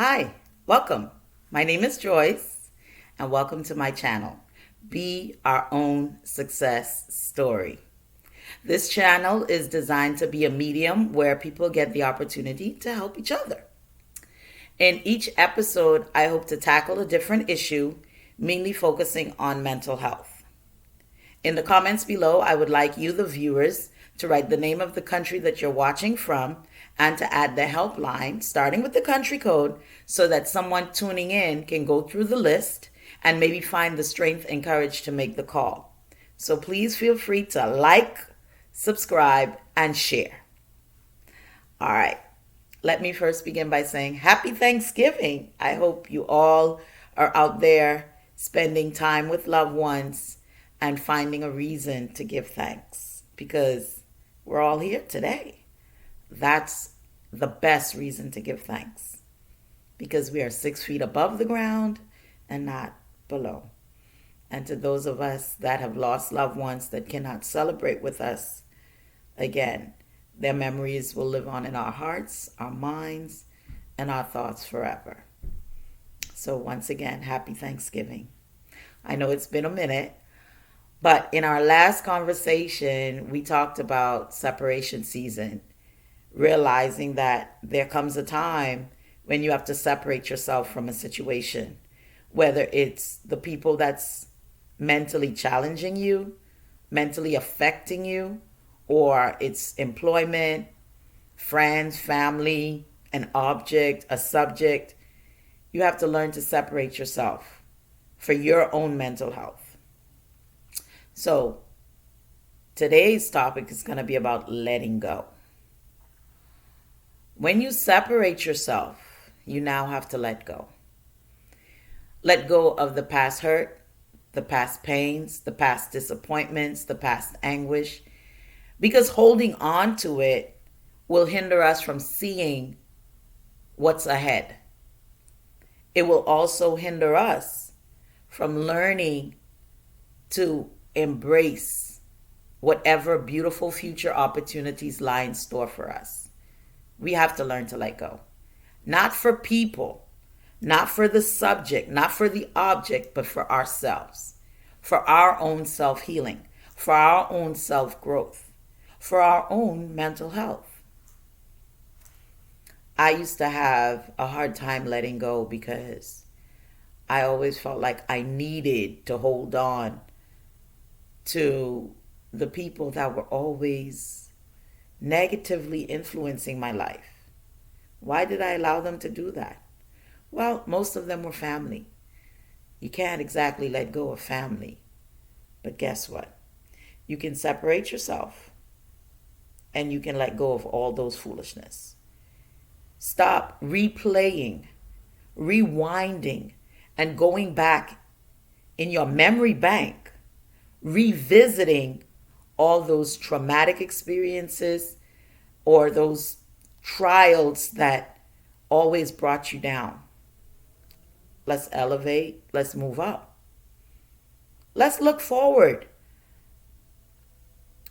Hi, welcome. My name is Joyce, and welcome to my channel, Be Our Own Success Story. This channel is designed to be a medium where people get the opportunity to help each other. In each episode, I hope to tackle a different issue, mainly focusing on mental health. In the comments below, I would like you, the viewers, to write the name of the country that you're watching from and to add the helpline, starting with the country code, so that someone tuning in can go through the list and maybe find the strength and courage to make the call. So please feel free to like, subscribe, and share. All right. Let me first begin by saying Happy Thanksgiving. I hope you all are out there spending time with loved ones and finding a reason to give thanks because we're all here today. That's the best reason to give thanks because we are 6 feet above the ground and not below. And to those of us that have lost loved ones that cannot celebrate with us, again, their memories will live on in our hearts, our minds, and our thoughts forever. So once again, happy Thanksgiving. I know it's been a minute, but in our last conversation, we talked about separation season, realizing that there comes a time when you have to separate yourself from a situation, whether it's the people that's mentally challenging you, mentally affecting you, or it's employment, friends, family, an object, a subject. You have to learn to separate yourself for your own mental health. So today's topic is going to be about letting go. When you separate yourself, you now have to let go. Let go of the past hurt, the past pains, the past disappointments, the past anguish, because holding on to it will hinder us from seeing what's ahead. It will also hinder us from learning to embrace whatever beautiful future opportunities lie in store for us. We have to learn to let go. Not for people, not for the subject, not for the object, but for ourselves, for our own self-healing, for our own self-growth, for our own mental health. I used to have a hard time letting go because I always felt like I needed to hold on to the people that were always negatively influencing my life. Why did I allow them to do that? Well, most of them were family. You can't exactly let go of family. But guess what? You can separate yourself and you can let go of all those foolishness. Stop replaying, rewinding, and going back in your memory bank, revisiting all those traumatic experiences or those trials that always brought you down. Let's elevate. Let's move up. Let's look forward.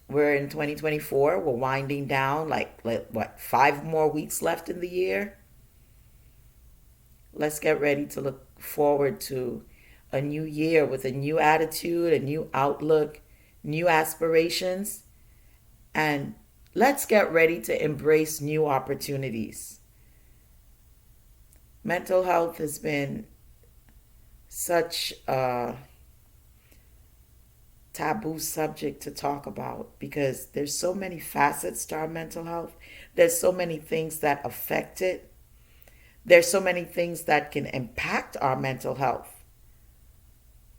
We're in 2024. We're winding down like 5 more weeks left in the year. Let's get ready to look forward to a new year with a new attitude, a new outlook, new aspirations, and let's get ready to embrace new opportunities. Mental health has been such a taboo subject to talk about because there's so many facets to our mental health. There's so many things that affect it. There's so many things that can impact our mental health.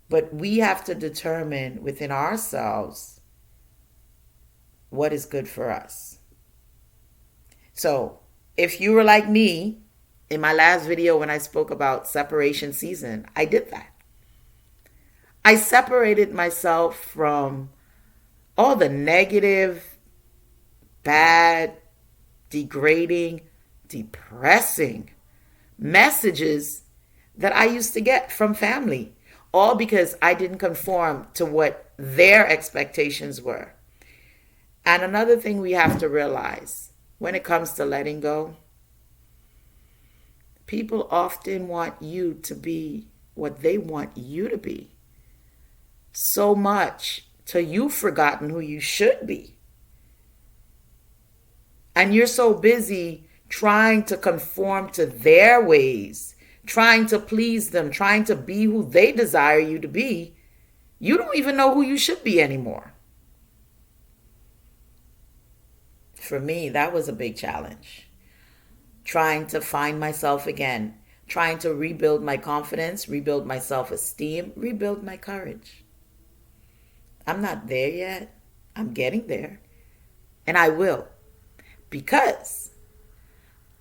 But we have to determine within ourselves what is good for us. So if you were like me in my last video when I spoke about separation season, I did that. I separated myself from all the negative, bad, degrading, depressing messages that I used to get from family, all because I didn't conform to what their expectations were. And another thing we have to realize when it comes to letting go, People often want you to be what they want you to be. So much till you've forgotten who you should be. And you're so busy trying to conform to their ways, trying to please them, trying to be who they desire you to be, you don't even know who you should be anymore. For me, that was a big challenge. Trying to find myself again, trying to rebuild my confidence, rebuild my self-esteem, rebuild my courage. I'm not there yet. I'm getting there. And I will. Because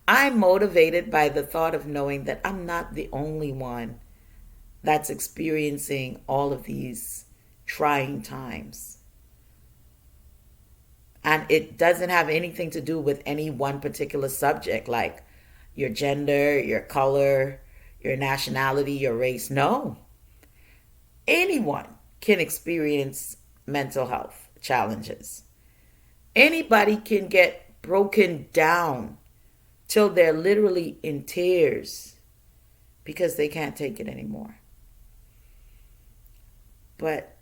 I'm motivated by the thought of knowing that I'm not the only one that's experiencing all of these trying times. And it doesn't have anything to do with any one particular subject, like your gender, your color, your nationality, your race. No. Anyone can experience mental health challenges. Anybody can get broken down till they're literally in tears because they can't take it anymore. But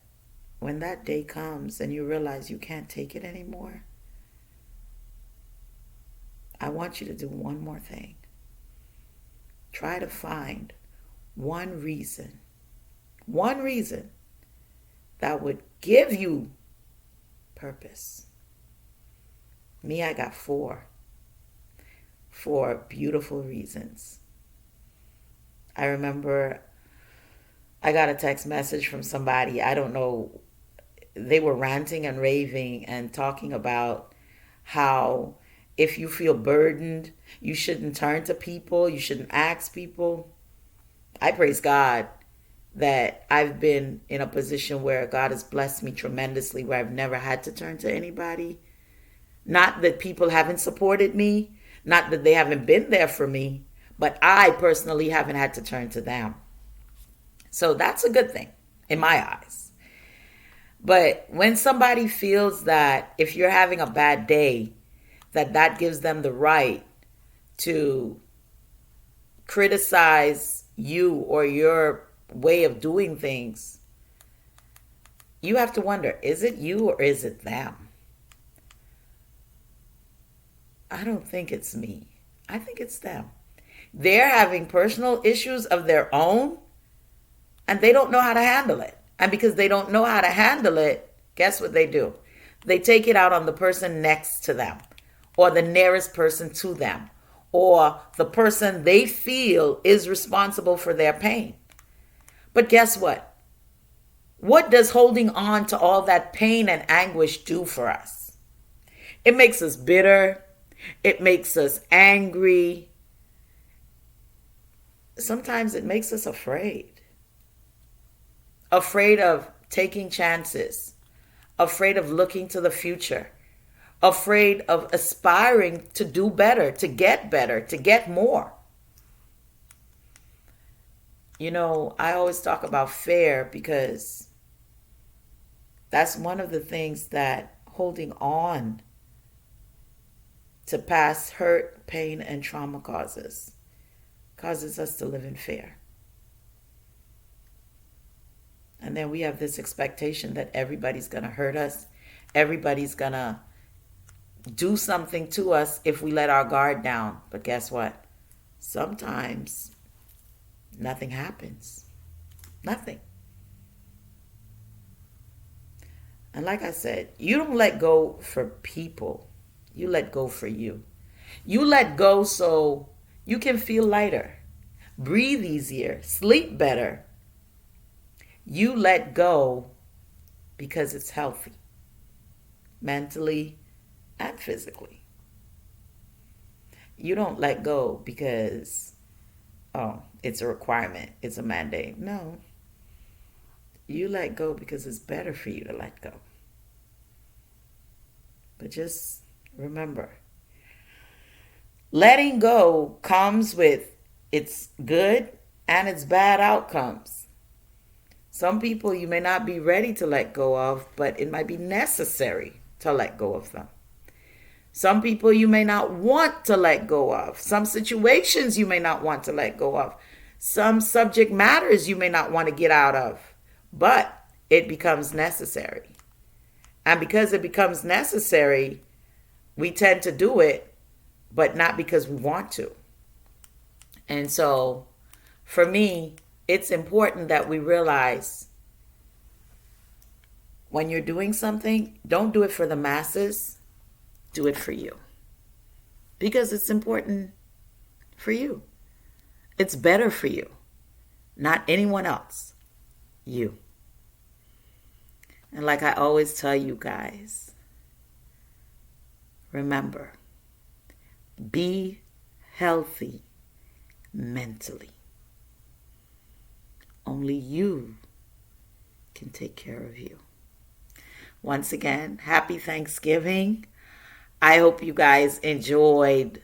when that day comes and you realize you can't take it anymore, I want you to do one more thing. Try to find one reason that would give you purpose. Me, I got four beautiful reasons. I remember I got a text message from somebody, I don't know, they were ranting and raving and talking about how if you feel burdened, you shouldn't turn to people, you shouldn't ask people. I praise God that I've been in a position where God has blessed me tremendously, where I've never had to turn to anybody. Not that people haven't supported me, not that they haven't been there for me, but I personally haven't had to turn to them. So that's a good thing in my eyes. But when somebody feels that if you're having a bad day, that gives them the right to criticize you or your way of doing things, you have to wonder, is it you or is it them? I don't think it's me. I think it's them. They're having personal issues of their own and they don't know how to handle it. And because they don't know how to handle it, guess what they do? They take it out on the person next to them or the nearest person to them or the person they feel is responsible for their pain. But guess what? What does holding on to all that pain and anguish do for us? It makes us bitter. It makes us angry. Sometimes it makes us afraid. Afraid of taking chances. Afraid of looking to the future. Afraid of aspiring to do better, to get more. You know, I always talk about fear because that's one of the things that holding on to past hurt, pain, and trauma causes us to live in fear. And then we have this expectation that everybody's going to hurt us. Everybody's going to do something to us if we let our guard down. But guess what? Sometimes nothing happens. Nothing. And like I said, you don't let go for people. You let go for you. You let go so you can feel lighter, breathe easier, sleep better. You let go because it's healthy, mentally and physically. You don't let go because, oh, it's a requirement, it's a mandate. No. You let go because it's better for you to let go. But just remember, letting go comes with its good and its bad outcomes. Some people you may not be ready to let go of, but it might be necessary to let go of them. Some people you may not want to let go of. Some situations you may not want to let go of. Some subject matters you may not want to get out of. But it becomes necessary. And because it becomes necessary, we tend to do it, but not because we want to. And so, for me, it's important that we realize when you're doing something, don't do it for the masses, do it for you. Because it's important for you. It's better for you, not anyone else, you. And like I always tell you guys, remember, be healthy mentally. Only you can take care of you. Once again, happy Thanksgiving. I hope you guys enjoyed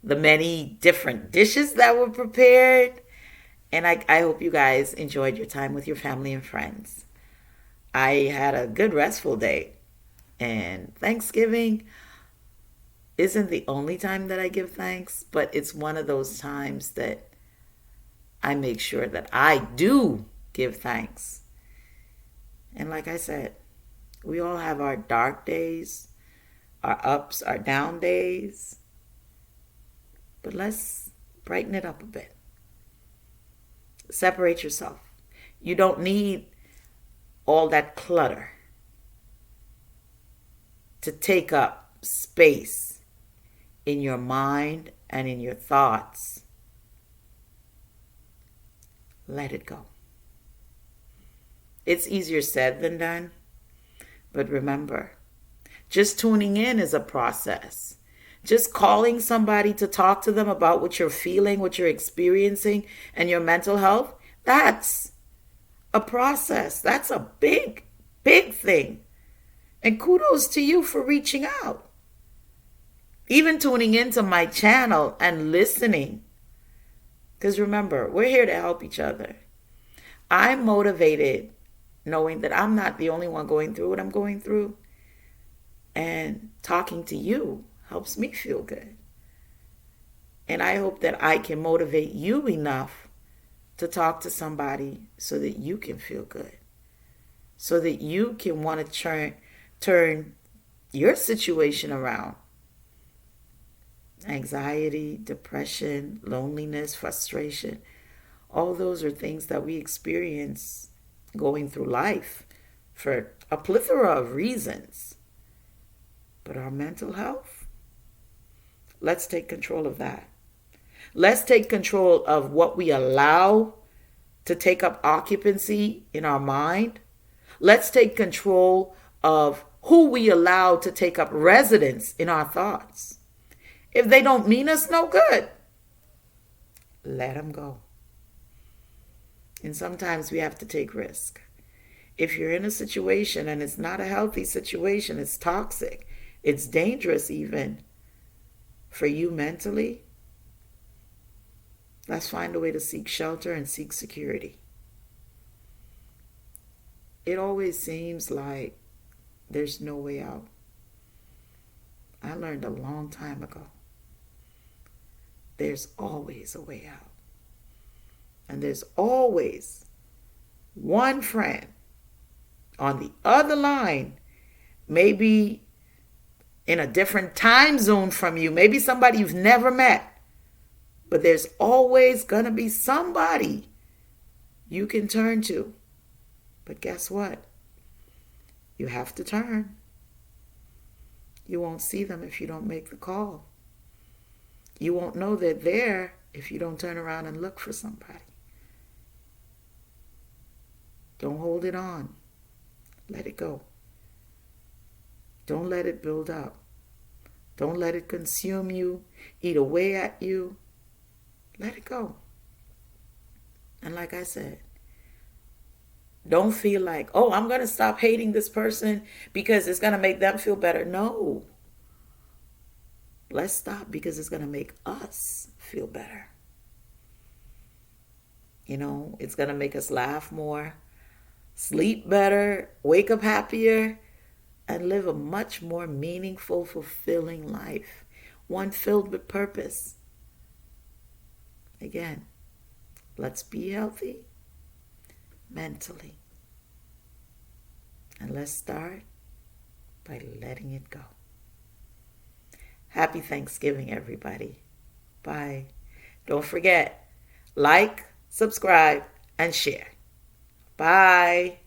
the many different dishes that were prepared. And I hope you guys enjoyed your time with your family and friends. I had a good restful day. And Thanksgiving isn't the only time that I give thanks, but it's one of those times that I make sure that I do give thanks. And like I said, we all have our dark days, our ups, our down days. But let's brighten it up a bit. Separate yourself. You don't need all that clutter to take up space in your mind and in your thoughts. Let it go. It's easier said than done. But remember, just tuning in is a process. Just calling somebody to talk to them about what you're feeling, what you're experiencing, and your mental health, that's a process. That's a big, big thing. And kudos to you for reaching out. Even tuning into my channel and listening. Because remember, we're here to help each other. I'm motivated knowing that I'm not the only one going through what I'm going through. And talking to you helps me feel good. And I hope that I can motivate you enough to talk to somebody so that you can feel good. So that you can want to turn your situation around. Anxiety, depression, loneliness, frustration. All those are things that we experience going through life for a plethora of reasons. But our mental health, let's take control of that. Let's take control of what we allow to take up occupancy in our mind. Let's take control of who we allow to take up residence in our thoughts. If they don't mean us no good, let them go. And sometimes we have to take risk. If you're in a situation and it's not a healthy situation, it's toxic, it's dangerous even for you mentally, let's find a way to seek shelter and seek security. It always seems like there's no way out. I learned a long time ago. There's always a way out. And there's always one friend on the other line, maybe in a different time zone from you, maybe somebody you've never met. But there's always going to be somebody you can turn to. But guess what? You have to turn. You won't see them if you don't make the call. You won't know they're there if you don't turn around and look for somebody. Don't hold it on. Let it go. Don't let it build up. Don't let it consume you, eat away at you. Let it go. And like I said, don't feel like, oh, I'm going to stop hating this person because it's going to make them feel better. No. Let's stop because it's going to make us feel better. You know, it's going to make us laugh more, sleep better, wake up happier. and live a much more meaningful, fulfilling life, one filled with purpose. Again, let's be healthy mentally. And let's start by letting it go. Happy Thanksgiving, everybody. Bye. Don't forget, like, subscribe, and share. Bye.